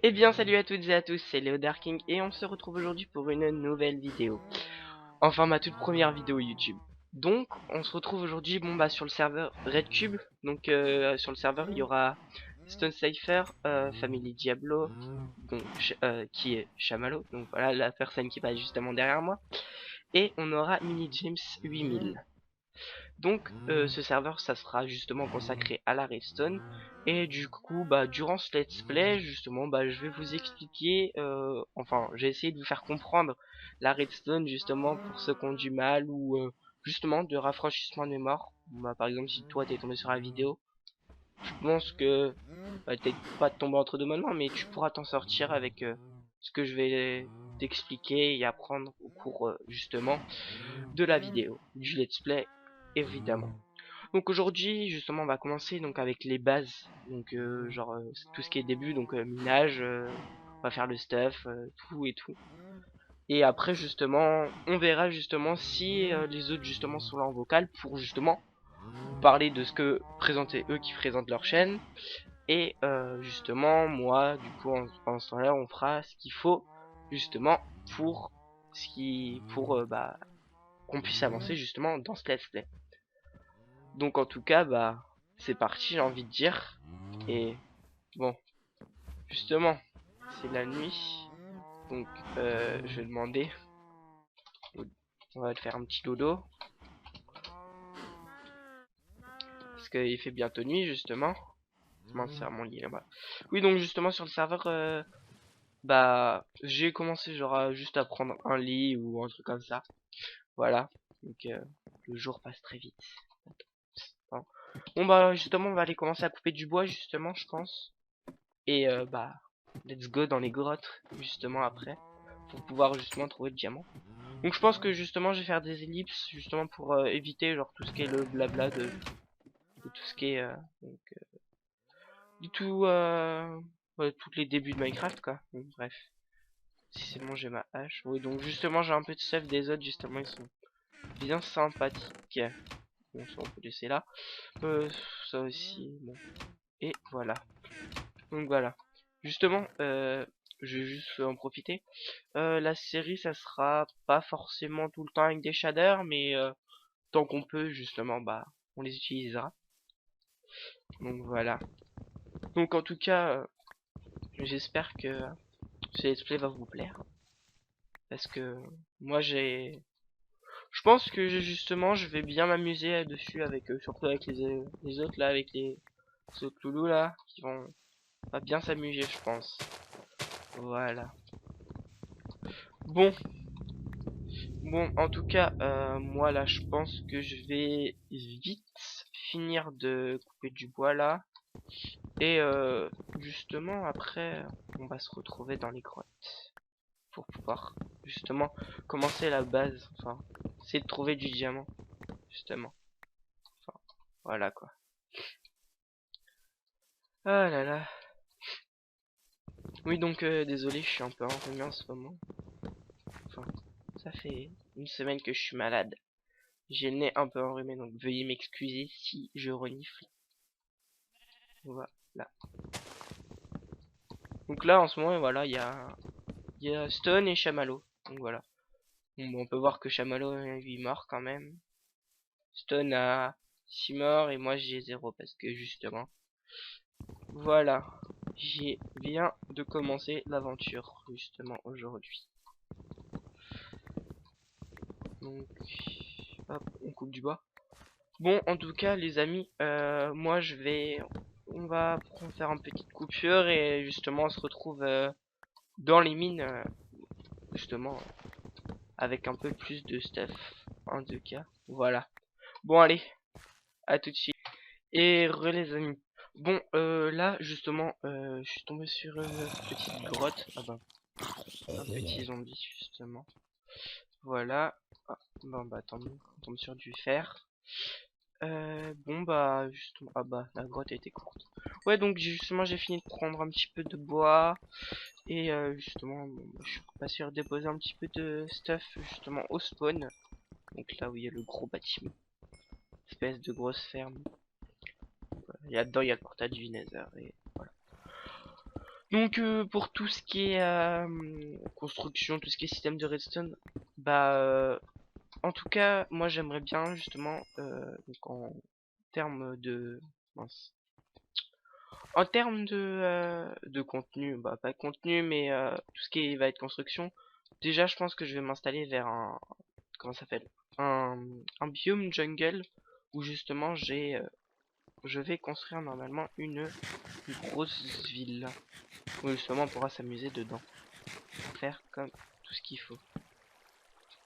Eh bien salut à toutes et à tous, c'est Léo Darking et on se retrouve aujourd'hui pour une nouvelle vidéo. Enfin ma toute première vidéo YouTube. Donc on se retrouve aujourd'hui sur le serveur Redcube. Donc sur le serveur il y aura Stone Cypher, Family Diablo, donc, qui est Chamallow, donc voilà la personne qui passe justement derrière moi. Et on aura Mini James 8000. Donc ce serveur ça sera justement consacré à la redstone et du coup durant ce let's play justement je vais vous expliquer enfin j'ai essayé de vous faire comprendre la redstone justement pour ceux qui ont du mal ou justement de rafraîchissement de mémoire. Par exemple si toi t'es tombé sur la vidéo, je pense que peut-être pas de tomber entre deux bonnes mains mais tu pourras t'en sortir avec ce que je vais t'expliquer et apprendre au cours justement de la vidéo, du let's play évidemment. Donc aujourd'hui justement on va commencer donc avec les bases, donc tout ce qui est début, donc minage, on va faire le stuff, tout et tout. Et après justement on verra justement si les autres justement sont là en vocal pour justement parler de ce que présentaient eux qui présentent leur chaîne. Et justement moi du coup en ce temps-là on fera ce qu'il faut justement pour qu'on puisse avancer justement dans ce let's play. Donc en tout cas c'est parti j'ai envie de dire. Et bon justement c'est la nuit. Donc je vais demander. On va faire un petit dodo. Parce qu'il fait bientôt nuit justement. Comment c'est mon lit là-bas. Oui donc justement sur le serveur j'ai commencé genre juste à prendre un lit ou un truc comme ça. Voilà. Donc le jour passe très vite. Attends. Bon justement on va aller commencer à couper du bois justement je pense. Et let's go dans les grottes justement après pour pouvoir justement trouver le diamant. Donc je pense que justement je vais faire des ellipses justement pour éviter genre tout ce qui est le blabla de tout ce qui est du tout ouais, tous les débuts de Minecraft quoi. Donc, bref, si c'est bon j'ai ma hache. Oui donc justement j'ai un peu de stuff des autres justement ils sont bien sympathiques. Bon ça on peut laisser là. Ça aussi bon. Et voilà. Donc voilà. Justement je vais juste en profiter. La série, ça sera pas forcément tout le temps avec des shaders, mais tant qu'on peut, justement, on les utilisera. Donc voilà. Donc en tout cas, j'espère que ce let's play va vous plaire. Parce que moi, je pense que justement, je vais bien m'amuser dessus avec surtout avec les autres là, avec les autres loulous là, qui vont pas bien s'amuser, je pense. Voilà. Bon, Bon, en tout cas, moi là, je pense que je vais vite finir de couper du bois là. Et justement, après, on va se retrouver dans les grottes pour pouvoir justement commencer la base. Enfin, essayer de trouver du diamant, justement. Enfin, voilà quoi. Ah là là. Oui, donc désolé, je suis un peu enrhumé en ce moment. Enfin, ça fait une semaine que je suis malade. J'ai le nez un peu enrhumé, donc veuillez m'excuser si je renifle. Voilà. Donc là, en ce moment, voilà, il y a Stone et Chamallow. Donc voilà. Bon, on peut voir que Chamallow est 8 morts quand même. Stone a 6 morts et moi j'ai 0 parce que justement. Voilà. J'ai bien de commencer l'aventure justement aujourd'hui. Donc, hop, on coupe du bois. Bon, en tout cas, les amis, moi je vais, on va faire une petite coupure et justement on se retrouve dans les mines, justement avec un peu plus de stuff en tout cas. Voilà. Bon allez, à tout de suite. Et les amis. Bon là justement je suis tombé sur une petite grotte. Ah un petit zombie justement. Voilà. Ah, tant mieux, on tombe sur du fer. Justement. La grotte a été courte. Ouais donc justement j'ai fini de prendre un petit peu de bois. Et justement je suis passé à déposer un petit peu de stuff justement au spawn. Donc là où il y a le gros bâtiment. Espèce de grosse ferme. Et là-dedans il y a le portail du Nether. Et voilà. Donc pour tout ce qui est construction, tout ce qui est système de redstone, bah en tout cas moi j'aimerais bien justement donc en termes de mince. En termes de contenu, bah pas contenu mais tout ce qui va être construction, déjà je pense que je vais m'installer vers un comment ça s'appelle un, un biome jungle où justement je vais construire normalement une grosse ville où justement on pourra s'amuser dedans. Faire comme tout ce qu'il faut.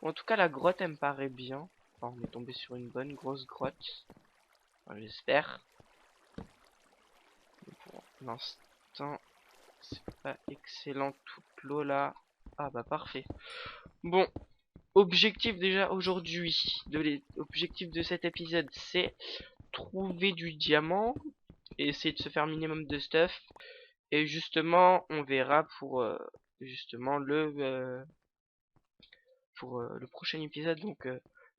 En tout cas, la grotte, elle me paraît bien. Enfin, on est tombé sur une bonne grosse grotte. Enfin, j'espère. Pour l'instant, c'est pas excellent toute l'eau là. Ah bah parfait. Bon, objectif déjà aujourd'hui, objectif de cet épisode, c'est trouver du diamant et essayer de se faire minimum de stuff. Et justement, on verra pour justement le prochain épisode, donc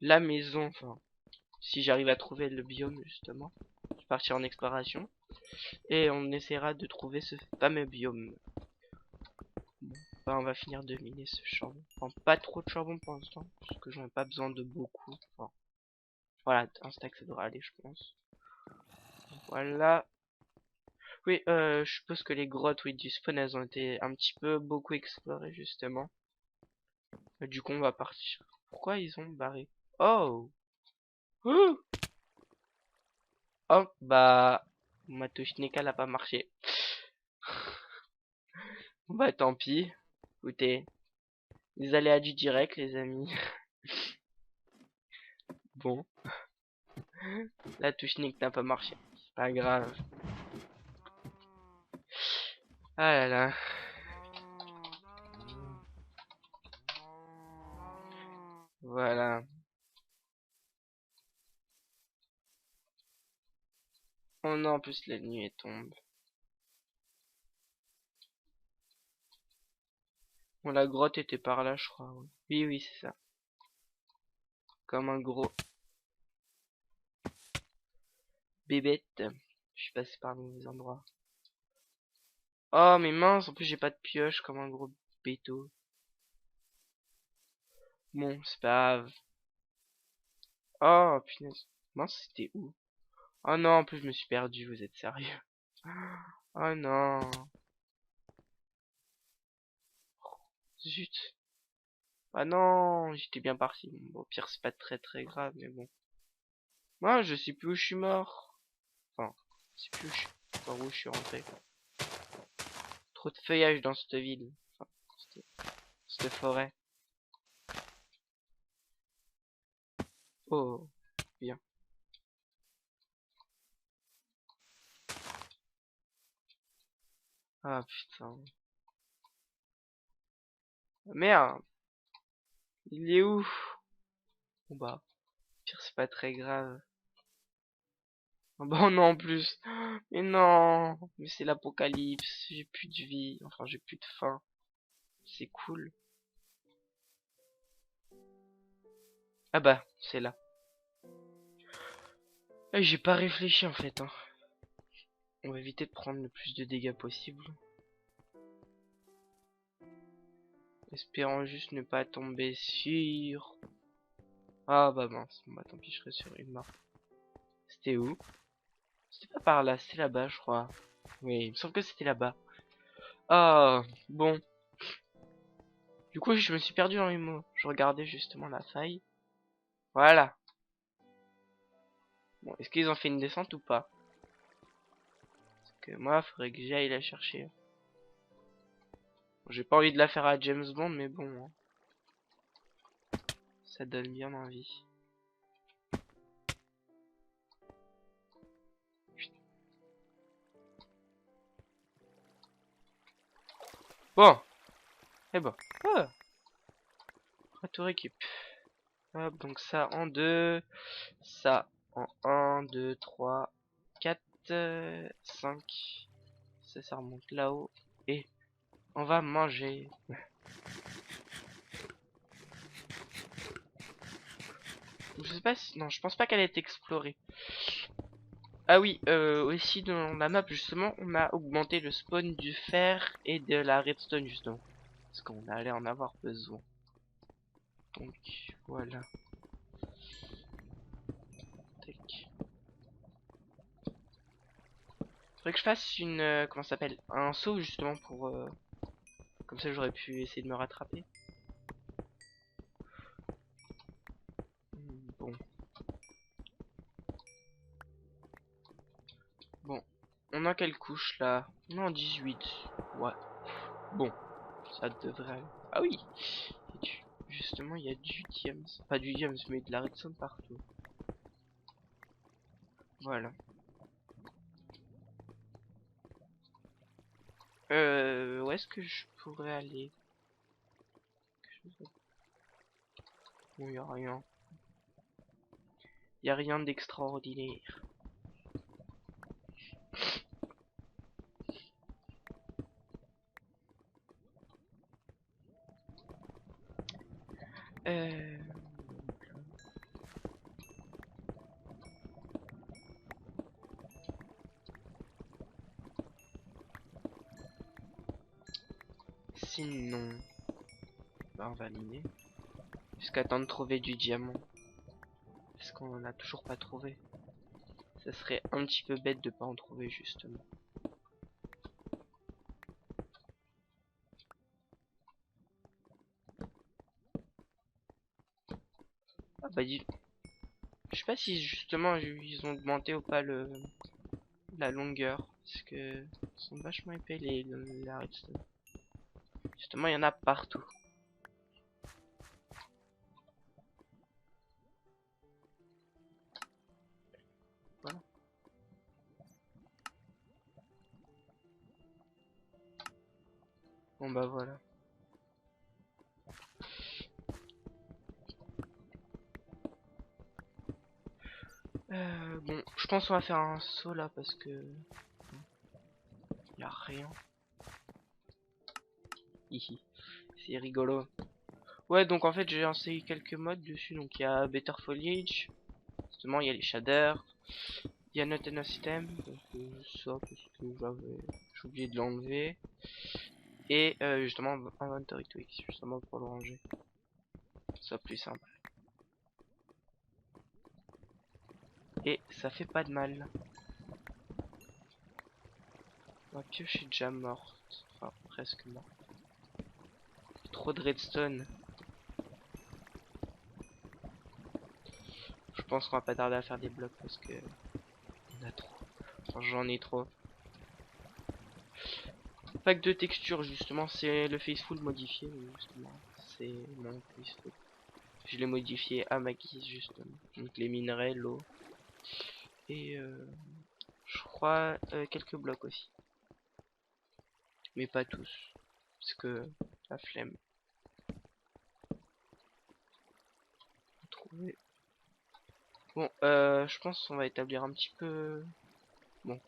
la maison, enfin, si j'arrive à trouver le biome justement, je vais partir en exploration, et on essaiera de trouver ce fameux biome. Bon, bah, on va finir de miner ce charbon, enfin, pas trop de charbon pour l'instant, parce que j'en ai pas besoin de beaucoup, enfin, voilà, un stack ça devrait aller je pense. Voilà. Oui, je suppose que les grottes, oui, du spawn, elles ont été un petit peu beaucoup explorées justement. Du coup, on va partir. Pourquoi ils ont barré? Oh! Ouh. Oh, bah, ma touche Neka n'a pas marché. Bah, tant pis. Écoutez, les aléas du direct, les amis. Bon, la touche Nick n'a pas marché. C'est pas grave. Ah là là. Voilà. Oh non, en plus, la nuit elle tombe. Bon, la grotte était par là, je crois. Oui, oui, oui, c'est ça. Comme un gros bébête. Je suis passé par le mauvais endroit. Oh, mais mince, en plus, j'ai pas de pioche comme un gros béto. Bon, c'est pas grave. Oh, punaise. Mince, c'était où? Oh non, en plus, je me suis perdu, vous êtes sérieux? Oh non. Zut. Ah non, j'étais bien parti. Bon, au pire, c'est pas très très grave, mais bon. Moi, je sais plus où je suis mort. Enfin, je sais plus où je suis, par où je suis rentré. Trop de feuillage dans cette ville. Enfin, cette forêt. Oh, bien. Ah putain. Merde, il est où? Bon bah, au pire, c'est pas très grave. Ah bah non, en plus. Mais non, mais c'est l'apocalypse. J'ai plus de vie. Enfin, j'ai plus de faim. C'est cool. Ah bah, c'est là. Ah, j'ai pas réfléchi en fait, hein. On va éviter de prendre le plus de dégâts possible. Espérons juste ne pas tomber sur... Ah bah mince, bon, bah tant pis, je serai sur une mort. C'était où? C'était pas par là, c'était là-bas je crois. Oui, il me semble que c'était là-bas. Ah, bon. Du coup, je me suis perdu dans les mots. Je regardais justement la faille. Voilà. Bon, est-ce qu'ils ont fait une descente ou pas? Parce que moi, faudrait que j'aille la chercher. Bon, j'ai pas envie de la faire à James Bond, mais bon, hein, ça donne bien envie. Bon, et bon. Ah, retour équipe. Hop, donc ça en 2, ça en 1, 2, 3, 4, 5. Ça remonte là-haut. Et on va manger. Je sais pas si... Non, je pense pas qu'elle ait été explorée. Ah oui, aussi dans la map justement, on a augmenté le spawn du fer et de la redstone justement. Parce qu'on allait en avoir besoin. Donc voilà. Tac. Faudrait que je fasse une comment ça s'appelle, un saut justement pour comme ça j'aurais pu essayer de me rattraper. Bon. Bon. On a quelle couche là? Non, 18. Ouais. Bon. Ça devrait aller. Ah oui. Justement, il y a du diams. Pas du diams, mais de la redstone partout. Voilà. Où est-ce que je pourrais aller? Bon, y a rien. Y a rien d'extraordinaire. Euh... Sinon, bah, on va miner. Jusqu'à temps de trouver du diamant. Parce qu'on en a toujours pas trouvé. Ça serait un petit peu bête de pas en trouver justement. Ah bah dis... Je sais pas si justement ils ont augmenté ou pas la longueur. Parce que ils sont vachement épais la redstone. Justement il y en a partout. Voilà. Bon bah voilà. Bon, je pense qu'on va faire un saut là parce que y a rien. Hihi, c'est rigolo. Ouais, donc en fait j'ai lancé quelques modes dessus. Donc il y a Better Foliage, justement il y a les shaders, il y a Not Enough System, donc ça parce que j'ai oublié de l'enlever. Et justement Inventory Tweaks, justement pour le ranger. Ça plus simple. Et ça fait pas de mal. Ma pioche est déjà morte. Enfin, presque morte. Trop de redstone. Je pense qu'on va pas tarder à faire des blocs parce que on a trop. Enfin, j'en ai trop. Pack de texture justement, c'est le Faceful modifié justement. C'est mon Faceful. Je l'ai modifié à ma guise justement. Donc les minerais, l'eau et je crois quelques blocs aussi. Mais pas tous. Parce que la flemme. Trouver. Bon, je pense qu'on va établir un petit peu. Bon,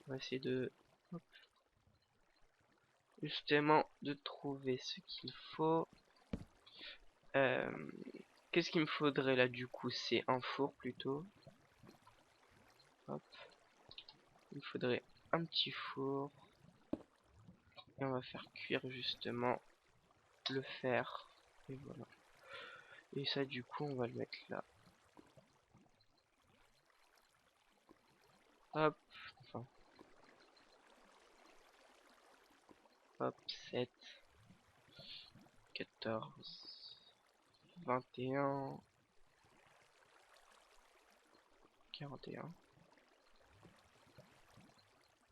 on va essayer de hop, justement de trouver ce qu'il faut. Qu'est-ce qu'il me faudrait là du coup? C'est un four plutôt. Hop. Il me faudrait un petit four. Et on va faire cuire justement le fer. Et voilà. Et ça du coup on va le mettre là. Hop. Enfin. Hop. 7. 14. 21. 41.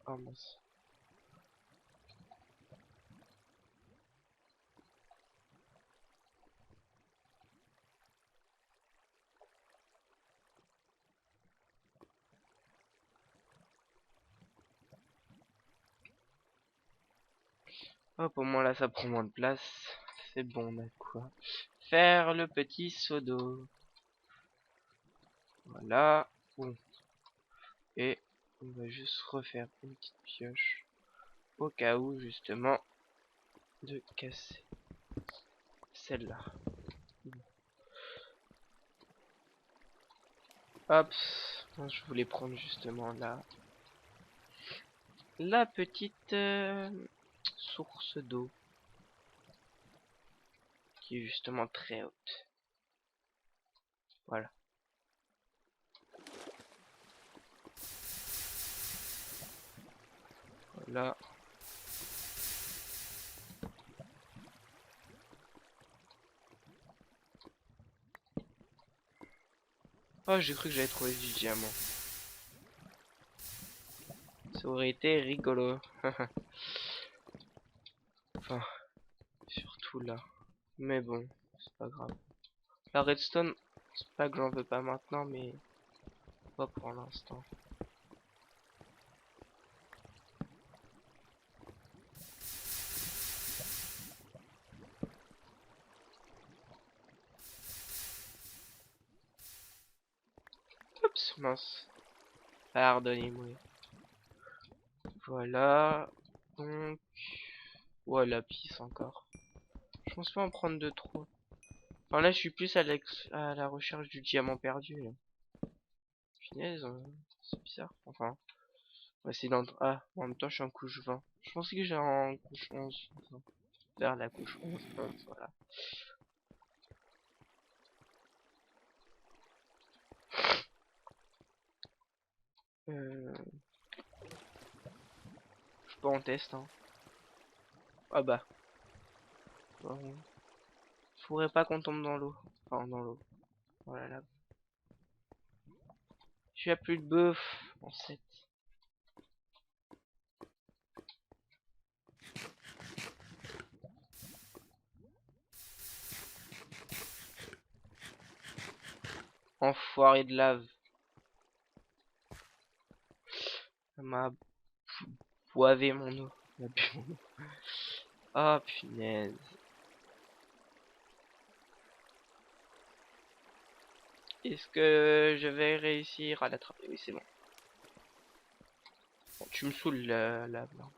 Oh mince. Hop, au moins là ça prend moins de place. C'est bon, on a quoi faire le petit seau d'eau. Voilà. Bon. Et on va juste refaire une petite pioche au cas où justement de casser celle-là. Hop. Je voulais prendre justement la petite source d'eau qui est justement très haute. Voilà. Voilà. Oh, j'ai cru que j'avais trouvé du diamant. Ça aurait été rigolo. Enfin, surtout là. Mais bon, c'est pas grave. La redstone, c'est pas que j'en veux pas maintenant, mais pas pour l'instant. Oups, mince. Pardonnez-moi. Voilà. Donc, voilà, pisse encore. Je pense pas en prendre de trop. Enfin là, je suis plus à la recherche du diamant perdu. Là. Punaise, c'est bizarre. Enfin, on va essayer d'entrer. Ah, en même temps, je suis en couche 20. Je pensais que j'étais en couche 11. Enfin, vers la couche 11, voilà. Je suis pas en test, hein. Ah bah. Bon. Faudrait pas qu'on tombe dans l'eau. Enfin, dans l'eau. Voilà, là. Je suis à plus de bœuf. En 7. Enfoiré de lave. Ça m'a boivé mon eau. Elle a bu mon eau. Ah, punaise. Est-ce que je vais réussir à l'attraper? Oui, c'est bon. Bon, tu me saoules la lave là.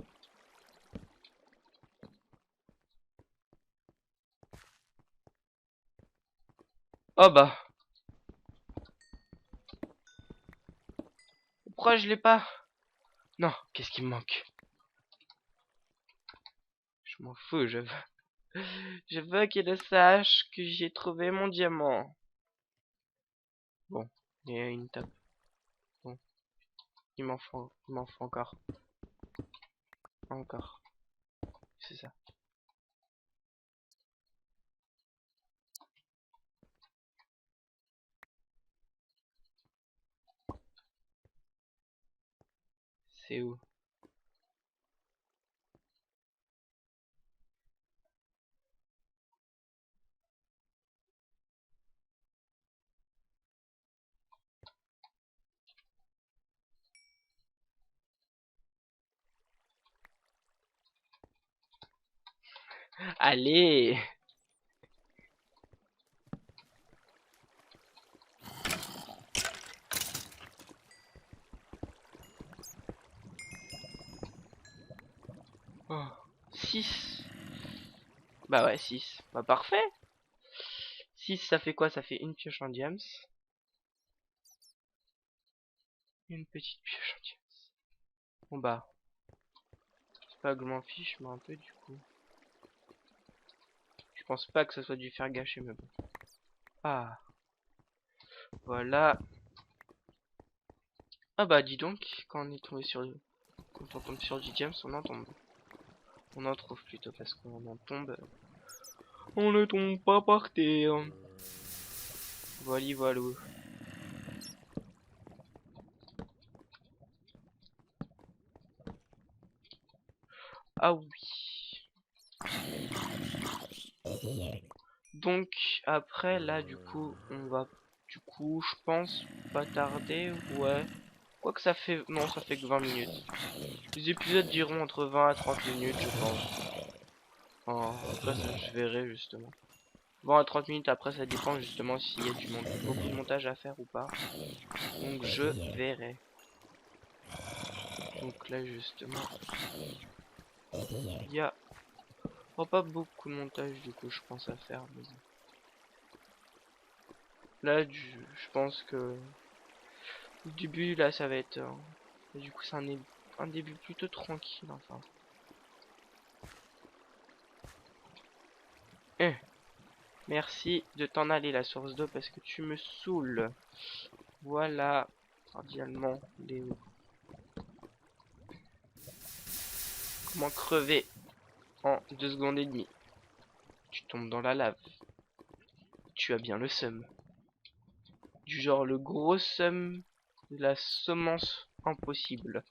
Oh bah. Pourquoi je l'ai pas? Non, qu'est-ce qui me manque? Je m'en fous, je veux. Je veux qu'il sache que j'ai trouvé mon diamant. Bon, il y a une table. Bon, il m'en faut encore. Encore. C'est ça. C'est où? Allez! Oh, 6. Bah ouais, 6. Bah parfait. 6, ça fait quoi? Ça fait une pioche en diams. Une petite pioche en diams. Bon bah, c'est pas que je m'en fiche, mais un peu du coup. Je pense pas que ça soit dû faire gâcher, mais bon. Ah, voilà. Ah bah dis donc, quand on est tombé sur quand on tombe sur du diams, on en tombe. On en trouve plutôt parce qu'on en tombe. On ne tombe pas par terre. Voilà, voilà. Ah oui. Donc après là du coup on va je pense pas tarder, ouais. Quoique ça fait non ça fait que 20 minutes. Les épisodes diront entre 20 à 30 minutes je pense. Enfin, après ça je verrai justement. 20 à 30 minutes après ça dépend justement s'il y a beaucoup de montage à faire ou pas. Donc je verrai. Donc là justement il y a pas beaucoup de montage du coup je pense à faire. Mais bon. Là je pense que Le début là ça va être du coup c'est un début plutôt tranquille enfin. Merci de t'en aller la source d'eau parce que tu me saoules. Voilà, cordialement Léo. Comment crever en 2 secondes et demie? Tu tombes dans la lave. Tu as bien le seum. Du genre le gros seum de la semence impossible.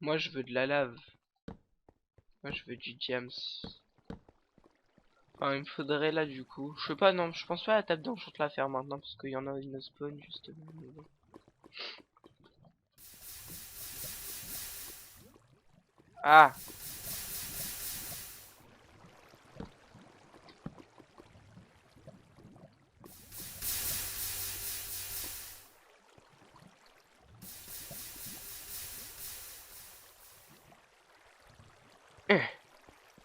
Moi je veux de la lave. Moi je veux du diams. Enfin il me faudrait là du coup. Je sais pas non, je pense pas à la table d'enchantement la faire maintenant parce qu'il y en a une spawn justement. Mais bon. Ah.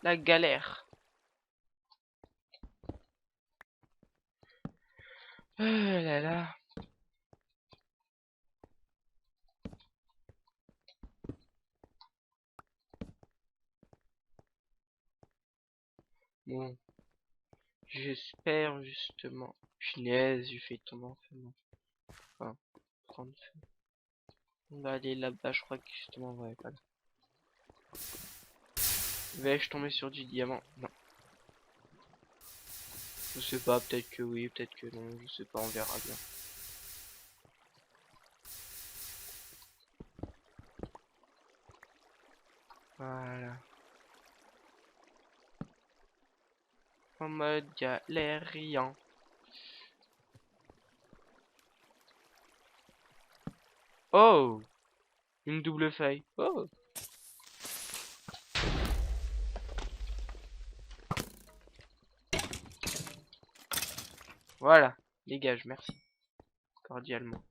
La galère. Oh là là. Bon. J'espère justement. Punaise, j'ai fait tomber en feu. Enfin, prendre feu. On va aller là-bas, je crois que justement, ouais, voilà. Vais-je tomber sur du diamant? Non. Je sais pas, peut-être que oui, peut-être que non, je sais pas, on verra bien. Voilà. En mode galérien. Oh! Une double feuille. Oh! Voilà. Dégage, merci. Cordialement.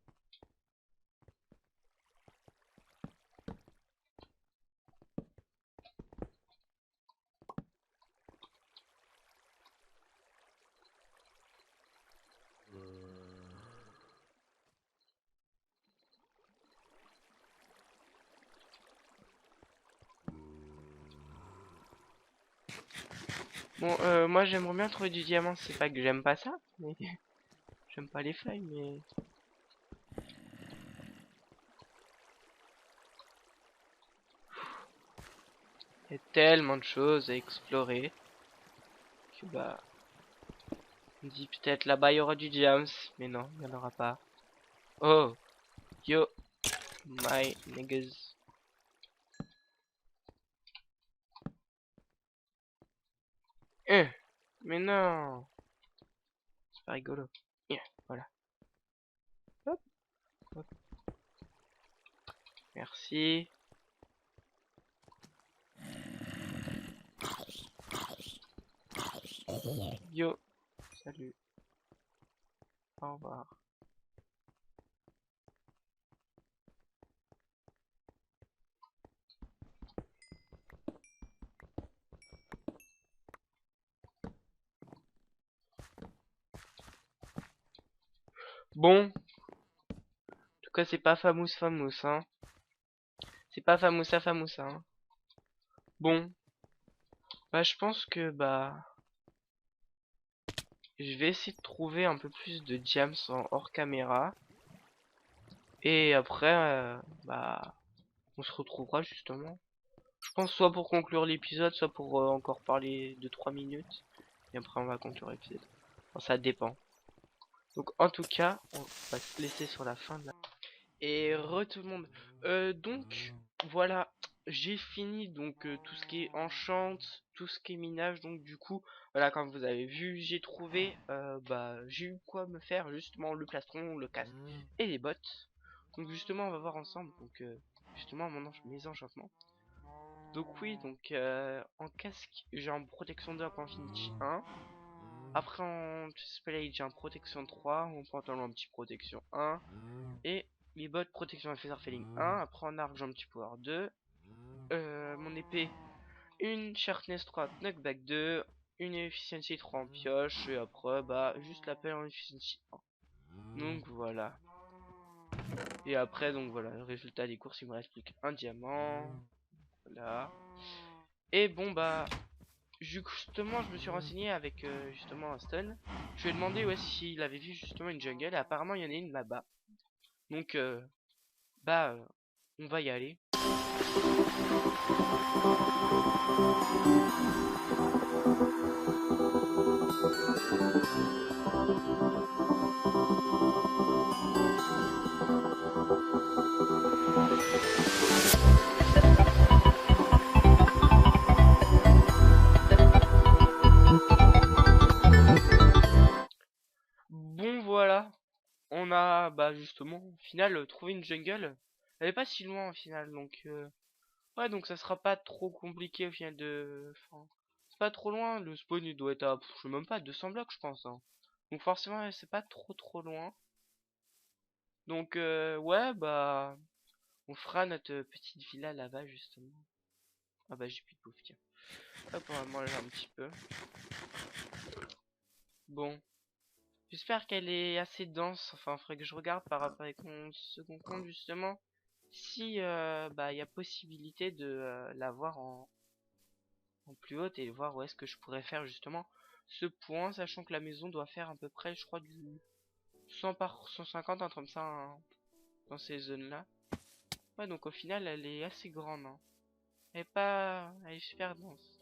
Bon, moi j'aimerais bien trouver du diamant, c'est pas que j'aime pas ça, mais j'aime pas les feuilles, mais... Il y a tellement de choses à explorer que bah... On dit peut-être là-bas il y aura du diams, mais non, il n'y en aura pas. Oh! Yo! My niggas. Mais non! C'est pas rigolo. Voilà. Hop, hop. Merci. Yo! Salut. Au revoir. Bon, en tout cas c'est pas famous, hein. C'est pas famousa famousa, hein. Bon, bah je pense que bah je vais essayer de trouver un peu plus de diams en hors caméra. Et après, bah on se retrouvera justement. Je pense soit pour conclure l'épisode, soit pour encore parler de 3 minutes. Et après on va conclure l'épisode. Enfin, ça dépend. Donc en tout cas, on va se laisser sur la fin de la... Et tout le monde. Donc voilà, j'ai fini donc tout ce qui est enchant, tout ce qui est minage. Donc du coup, voilà, comme vous avez vu, j'ai trouvé, bah j'ai eu quoi me faire justement le plastron, le casque et les bottes. Donc justement, on va voir ensemble. Donc justement mes enchantements. Donc oui, donc en casque, j'ai en protection 2 en Infinity 1. Après en chestplate, j'ai en protection 3, en pantalon un petit protection 1. Et les bottes protection et feather falling 1. Après en arc, j'ai un petit power 2. Mon épée une sharpness 3, knockback 2, une efficiency 3 en pioche, et après, bah, juste la pelle en efficiency 1. Donc voilà. Et après, donc voilà, le résultat des courses, il me reste plus qu'un diamant. Voilà. Et bon, bah, justement, je me suis renseigné avec justement Aston. Je lui ai demandé ouais, s'il avait vu justement une jungle, et apparemment, il y en a une là-bas. Donc, bah, on va y aller. Bon, voilà. On a, bah, justement, au final, trouvé une jungle. Elle est pas si loin, au final, donc, ouais, donc ça sera pas trop compliqué, au final, de... Enfin, c'est pas trop loin, le spawn, il doit être à, je sais même pas, 200 blocs, je pense, hein. Donc, forcément, ouais, c'est pas trop loin. Donc, ouais, bah, on fera notre petite villa là-bas, justement. Ah bah, j'ai plus de bouffe, tiens. Hop, on va manger un petit peu. Bon. J'espère qu'elle est assez dense. Enfin, il faudrait que je regarde par rapport avec mon second compte, justement. Si, bah, il y a possibilité de l'avoir en plus haute et voir où est-ce que je pourrais faire, justement, ce point, sachant que la maison doit faire à peu près, je crois, du 100 par 150, un truc comme ça, hein, dans ces zones-là. Ouais, donc au final, elle est assez grande, hein. Elle est super dense.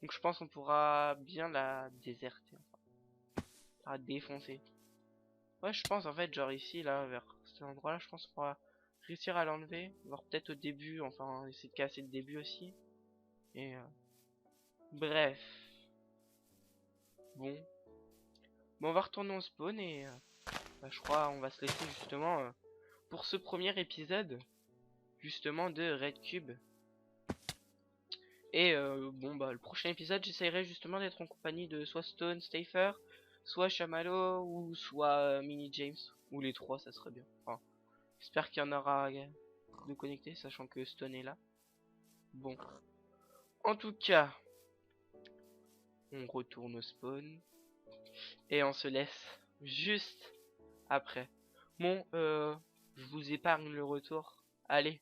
Donc je pense qu'on pourra bien la déserter, enfin, la défoncer. Ouais, je pense en fait, genre ici, là, vers cet endroit-là, je pense qu'on pourra réussir à l'enlever. Voir peut-être au début, enfin, essayer de casser le début aussi. Et bref. Bon. Bon, on va retourner au spawn et bah, je crois on va se laisser justement pour ce premier épisode, justement, de Red Cube. Et bon, bah, le prochain épisode, j'essaierai justement d'être en compagnie de soit Stone, Stafer, soit Chamallow, ou soit Mini James. Ou les trois, ça serait bien. Enfin, j'espère qu'il y en aura de connectés, sachant que Stone est là. Bon. En tout cas, on retourne au spawn. Et on se laisse juste après. Bon, je vous épargne le retour. Allez.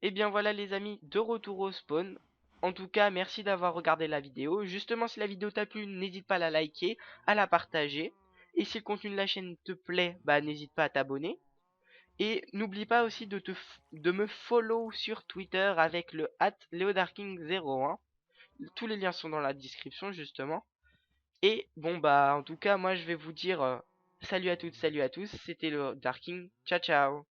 Et bien voilà les amis, de retour au spawn. En tout cas, merci d'avoir regardé la vidéo. Justement, si la vidéo t'a plu, n'hésite pas à la liker, à la partager. Et si le contenu de la chaîne te plaît, bah n'hésite pas à t'abonner. Et n'oublie pas aussi de me follow sur Twitter avec le @leodarking01. Tous les liens sont dans la description justement. Et bon bah en tout cas moi je vais vous dire salut à toutes, salut à tous, c'était le Darking, ciao ciao.